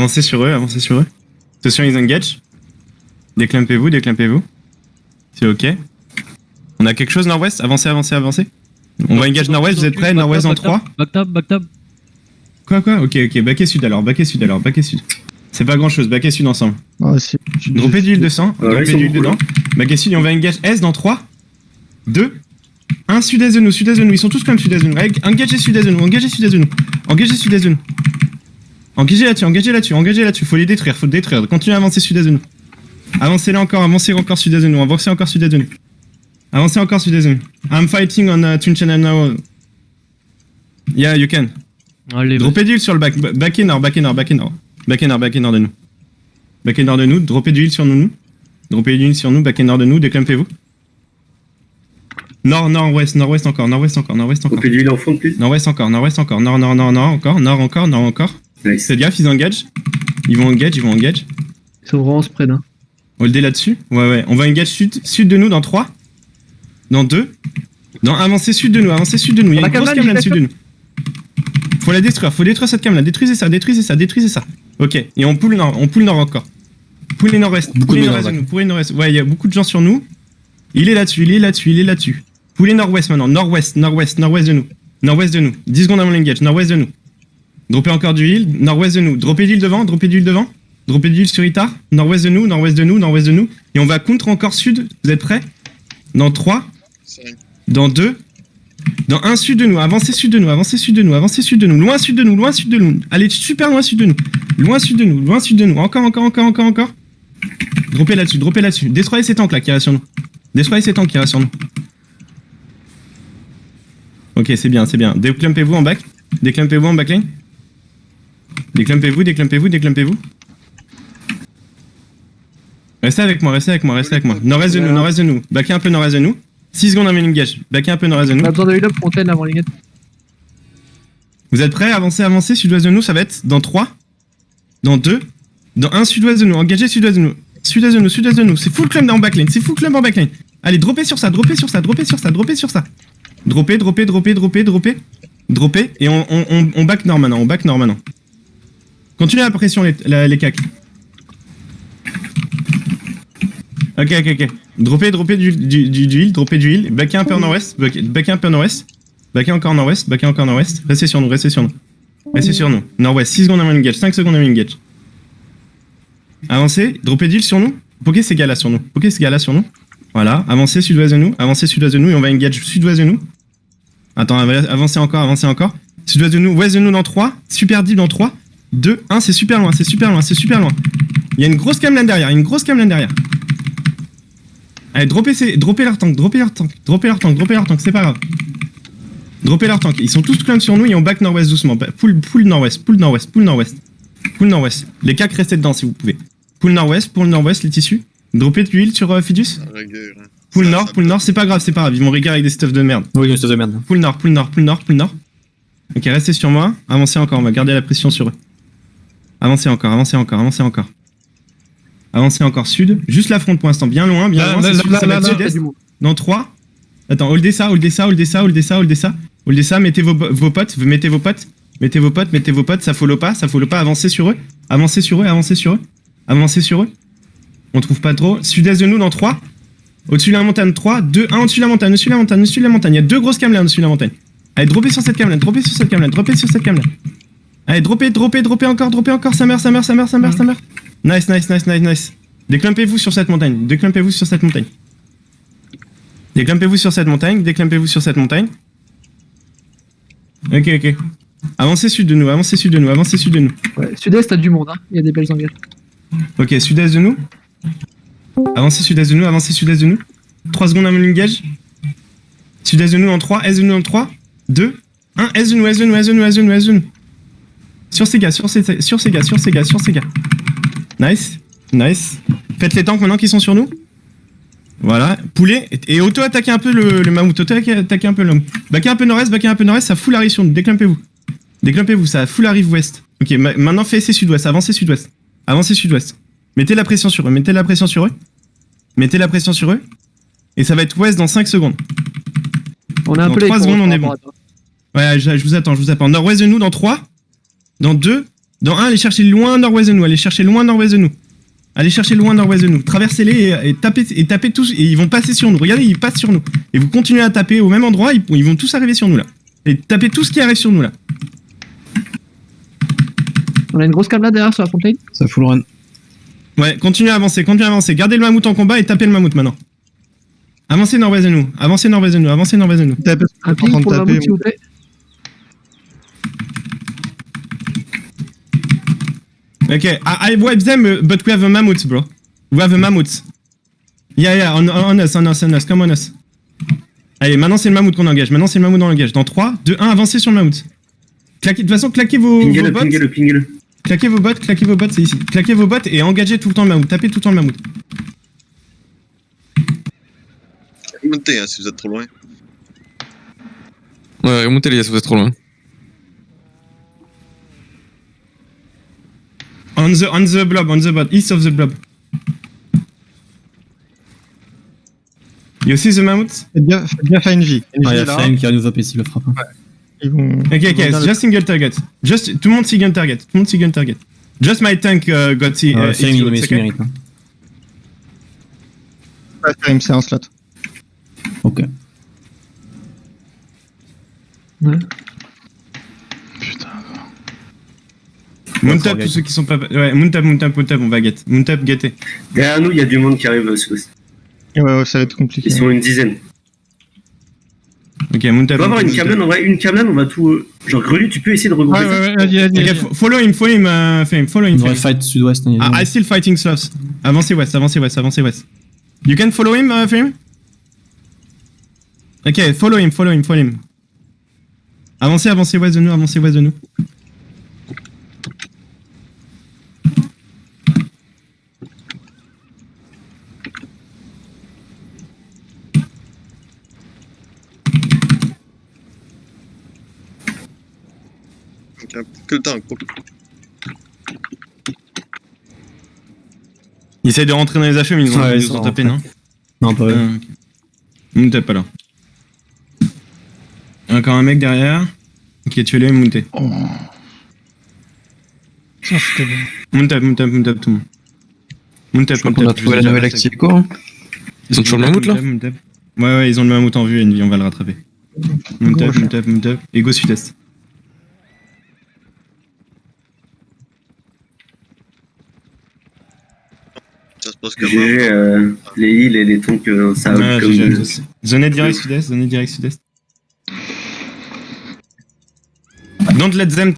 Avancez sur eux, avancez sur eux. Attention, ils engage. Déclampez-vous, déclampez-vous. C'est ok. On a quelque chose nord-ouest? Avancez, avancez, avancez. On va engage nord-ouest, vous êtes prêts? Nord-ouest dans 3. Backtab. Quoi? Ok, backez sud alors, backez sud. C'est pas grand chose, backez sud ensemble. Ah, si. Droppez d'huile de sang, droppez ils sont d'huile cool, dedans. Backez sud et on va engage S dans 3, 2, 1, sud-est de nous, ils sont tous comme sud-est de nous. Engagez sud-est de nous, engagez sud-est de nous. Engagez là-dessus, faut le détruire. Continuez à avancer sud-est de nous. Avancez encore sud-est de nous, Avancez encore sud-est de nous. I'm fighting on Twin Channel now. Yeah, you can. Allez, Droppez d'huile sur le back. Backez nord de nous. Backez nord de nous, droppez d'huile sur nous. Backez nord de nous, déclampez-vous. Nord-ouest encore. Droppez d'huile en fond, plus. Nord-ouest encore. Nord encore. Nice. Faites gaffe, ils engage. Ils vont engage. Ils sont vraiment spread. Hein. Holdez là-dessus. Ouais. On va engage sud de nous dans 3. Dans 2. Dans avancez sud de nous. Il y a une grosse cam là dessus de nous. Faut la détruire. Faut détruire cette cam là. Détruisez ça. Ok. Et on pull nord encore. Pull les nord-ouest. Pull les nord-ouest. Ouais, il y a beaucoup de gens sur nous. Il est là-dessus. Pull les nord-ouest maintenant. Nord-ouest de nous. 10 secondes avant l'engage. Nord-ouest de nous. Droppez encore du heal. Nord-ouest de nous. Droppez d'huile devant. Droppez d'huile sur Itar. Nord-ouest de nous. Et on va contre encore sud. Vous êtes prêts? Dans 3. Dans 2. Dans 1 sud de nous. Avancez sud de nous. Loin sud de nous. Allez super loin sud de nous. Loin sud de nous. Encore. Droppez là-dessus. Destroyez ces tanks là qui restent sur nous. Ok, c'est bien. Déclampez-vous en back. Déclampez-vous en backline. Déclampez-vous. Restez avec moi. Nord-est de nous. Backez un peu nord-est de nous. 6 secondes avant l'engage. Backez un peu nord-est de nous. On a besoin de heal up fontaine avant les gars. Vous êtes prêts? Avancez. Sud-ouest de nous, ça va être dans 3. Dans 2. Dans 1 sud-ouest de nous. Engagez sud-ouest de nous. Sud-est de nous. C'est full clamp en backline. Allez, droppez sur ça. Droppez. Droppez. Et on back nord maintenant. Continuez la pression, les cacs. Ok. Droppez du heal. Backez un peu en nord-ouest. Backez encore nord-ouest. Restez sur nous. Nord-ouest, 6 secondes avant l'engage. 5 secondes avant l'engage. Avancez, droppez d'huile sur nous. Pokez ces gars-là sur nous. Voilà, avancez sud-ouest de nous. Et on va engage sud-ouest de nous. Attends, avancez encore. Sud-ouest de nous, ouest de nous dans 3. Super deep dans 3. 2, 1, c'est super loin. Il y a une grosse camelane derrière. Allez, droppez leur tank, c'est pas grave. Droppez leur tank. Ils sont tous clowns sur nous et on back nord-ouest doucement. Pull nord-ouest. Les cacs, restez dedans si vous pouvez. Pull nord-ouest, les tissus. Droppez de l'huile sur Fidus. Pull nord, c'est pas grave. Ils vont rigueur avec des stuffs de merde. Oui, une stuff de merde. Pull nord. Ok, restez sur moi. Avancez encore, on va garder la pression sur eux. Avancez encore. Avancez encore sud. Juste la fronte pour l'instant, bien loin. Ça va être sud-est. Dans 3. Attends, holdez ça. Mettez vos potes. Ça follow pas. Avancez sur eux. On trouve pas trop. Sud-est de nous dans 3. Au-dessus de la montagne, 3, 2, 1, au-dessus de la montagne. Il y a 2 grosses camelines au-dessus de la montagne. Allez, droppez sur cette camelin. Allez, droppez encore. Ça meurt. Nice. Déclampez-vous sur cette montagne. Ok. Avancez sud de nous. Ouais, sud-est, t'as du monde, hein. Il y a des belles engages. Ok, sud-est de nous. Avancez sud-est de nous. 3 secondes avant l'engage. Sud-est de nous en 3, est de nous en 3, 2, 1, est de nous. Sur ces gars. Nice. Faites les tanks maintenant qui sont sur nous. Voilà, poulet et auto-attaquez un peu le mammouth. Attaquez un peu le mammouth. Backez un peu nord-est, ça fout la rive sur nous. Déclampez-vous, ça fout la rive ouest. Ok, maintenant faites sud-ouest, avancez sud-ouest. Mettez la pression sur eux. Et ça va être ouest dans 5 secondes. On a un dans peu 3 les secondes, on est bon. Ouais, je vous attends. Nord-ouest de nous dans 3, dans 2, Dans 1, allez chercher loin nord-ouest de nous. Allez chercher loin nord-ouest de nous. Allez chercher loin nord-ouest de nous. Traversez-les et tapez tous. Et ils vont passer sur nous. Regardez, ils passent sur nous. Et vous continuez à taper au même endroit. Ils vont tous arriver sur nous là. Et tapez tout ce qui arrive sur nous là. On a une grosse cam là derrière sur la fontaine. Ça full run. Ouais, continuez à avancer. Gardez le mammouth en combat et tapez le mammouth maintenant. Avancez nord-ouest de nous. Avancez nord-ouest de nous. Un ping pour le mammouth, s'il vous plaît. Okay, I wipe them, but we have a mammoth, bro. We have a mammoth. Yeah, on us, come on us. Allez, maintenant c'est le mammouth qu'on engage. Dans 3, 2, 1, avancez sur le mammouth. De toute façon, claquez vos bots. Pinguez-le. Claquez vos bots, c'est ici. Claquez vos bots et engagez tout le temps le mammouth. Tapez tout le temps le mammouth. Remontez hein, si vous êtes trop loin. Ouais, remontez les gars si vous êtes trop loin. On the blob, on the bot, east of the blob. You see the mammoth? Faites gaffe à NJ. Il y a Flame qui va nous OP s'il le frappe. Ils vont... Ok, just single target. Tout le monde single target. Just my tank got the... Flame il mérite. Ouais, Flame, c'est un slot. Ok. Ouais. Moontap, tous ceux qui sont pas... Ouais, Moontap, on va get. Moontap, gettez. Derrière nous, il y a du monde qui arrive sous-ouest. Ouais, ça va être compliqué. Ils sont une dizaine. Ok, Moontap. On va avoir une camelane, en vrai, on va tout... Genre, Grelu, tu peux essayer de regrouper ça. Ouais, vas-y. Ok, follow him, Fame, follow him. On devrait fight sud-ouest. I still fighting Slavs. Avancez west. You can follow him, Fame? Ok, follow him. Avancez west de nous. Que le temps. Ils essayent de rentrer dans les HM, ils nous ont tapé, non? Non, pas vrai. Ok. Ils nous tapent pas là. Encore un mec derrière. Ok, tuez-le et montez. Ça, c'était bon. Moontap, tout le monde. Moontap, Je crois qu'on a trouvé la nouvelle active, quoi. Ils sont toujours le mammouth là? Ouais, ils ont le mammouth en vue, Envy, on va le rattraper. Moontap. Et go sud-est. Ça se passe comme GG, les îles et les tonks, ça Ouais, comme... Zone direct sud-est. Don't let them